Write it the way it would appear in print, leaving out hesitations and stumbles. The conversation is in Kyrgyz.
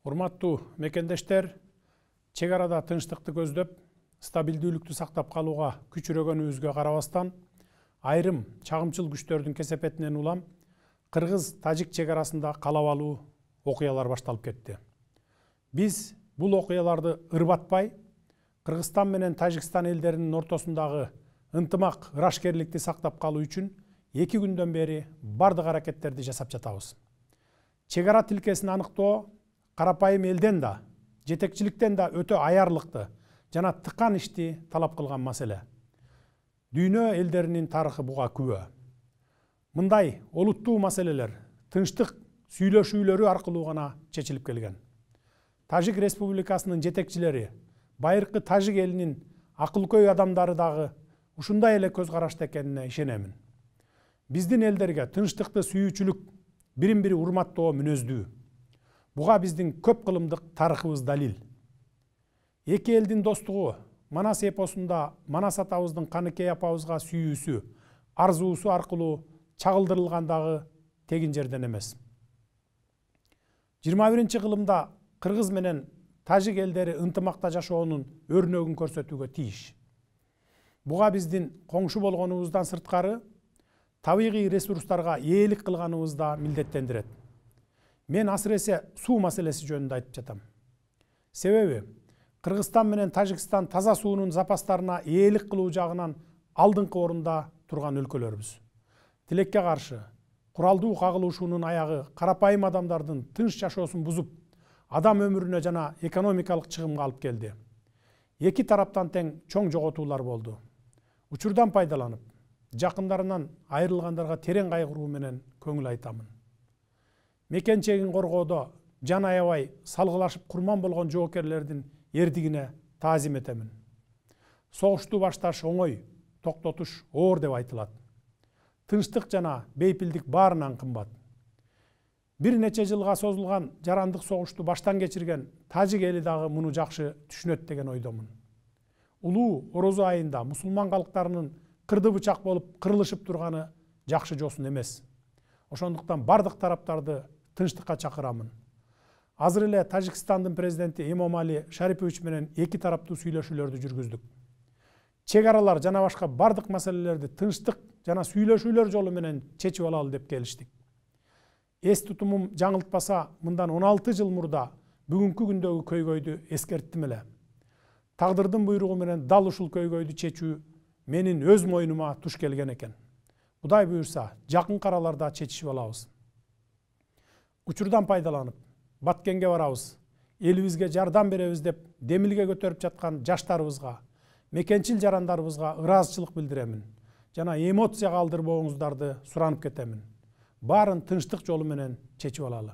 Урматтуу мекендештер, чек арада тынчтыкты көздөп, стабилдүүлүктү сактап калууга күчүрөгөнүбүзгө карабастан, айрым чагымчыл күчтөрдүн кесепетинен улам кыргыз-тажик чек арасында калабалуу окуялар башталып кетти. Биз бул окуяларды ырбатпай, Кыргызстан менен Тажикстан элдеринин ортосундагы ынтымак, ырашкерликти сактап калуу үчүн 2 күндөн бери бардык аракеттерди жасап жатабыз. Чек ара тилкесин аныктоо карапайым элден да, жетекчиликтен да өтө аярлыкты жана тыкан ишти талап кылган маселе. Дүйнө элдеринин тарыхы буга күбө. Мындай олуттуу маселелер тынчтык сүйлөшүүлөрү аркылуу гана чечилип келген. Тажик Республикасынын жетекчилери, байыркы тажик элинин акылкөй адамдары дагы ушундай эле көз карашта экенине ишенемин. Биздин элдерге тынчтыкты сүйүүчүлүк, бирин-бири урматтоо мүнөздүү. Буга биздин көп кылымдык тарыхыбыз далил. Эки элдин достугу Манас эпосунда Манас атабыздын Каныкей апабызга сүйүүсү, арзуусу аркылуу чагылдырылгандагы тегин жерден эмес. 21-кылымда Кыргыз менен Тажик элдери ынтымакта жашоонун өрнөгүн көрсөтүүгө тийиш. Буга биздин коңшу болгонубуздан сырткары табигый ресурстарга ээлик кылганыбыз да милдеттендирет. Мен асыресе суу маселеси жөнүндө айтып жатам. Себеби Кыргызстан менен Тажикстан таза суунун запастарына ээлик кылуу жагынан алдыңкы орунда турган өлкөлөрбүз. Тилекке каршы куралдуу кагылышуунун аягы карапайым адамдардын тынч жашоосун бузуп, адам өмүрүнө жана экономикалык чыгымга алып келди. Эки тараптан тең чоң жоготуулар болду. Учурдан пайдаланып, жакындарынан айрылгандарга терең кайгыруу менен көңүл айтамын. Мекенчегин коргоодо жан аябай салгылашып курман болгон жоокерлердин эрдигине таазим этемин. Согушту башташ оңой, токтотуш оор деп айтылат. Тынчтык жана бейпилдик баарынан кымбат. Бир нече жылга созулган жарандык согушту баштан кечирген Тажик эли дагы муну жакшы түшүнөт деген ойдомун. Улуу Орозо айында мусулман калктарынын кырды бычак болуп кырылышып турганы жакшы жосун эмес. Ошондуктан бардык тараптарды тынчтыкка чакырамын. Азыр эле Тажикстандын президенти Эмомали Шарипович менен эки тараптуу сүйлөшүүлөрдү жүргүздүк. Чек аралар жана башка бардык маселелерди тынчтык жана сүйлөшүүлөр жолу менен чечип алалы деп келиштик. Эс тутумум жаңылтпаса, мындан 16 жыл мурда бүгүнкү күндөгү көйгөйдү эскерттим эле. Тагдырдын буйругу менен дал ушул көйгөйдү чечүү менин өз мойнума туш келген экен. Кудай буйрса, жакын араларда чечишип алабыз. Учурдан пайдаланып, Баткенге барабыз, элибизге жардам беребиз деп демилге көтөрүп жаткан жаштарыбызга, мекенчил жарандарыбызга ыраазычылык билдиремин. Жана эмоцияга алдырбооңуздарды суранып кетемин. Баарын тынчтык жолу менен чечип алалы.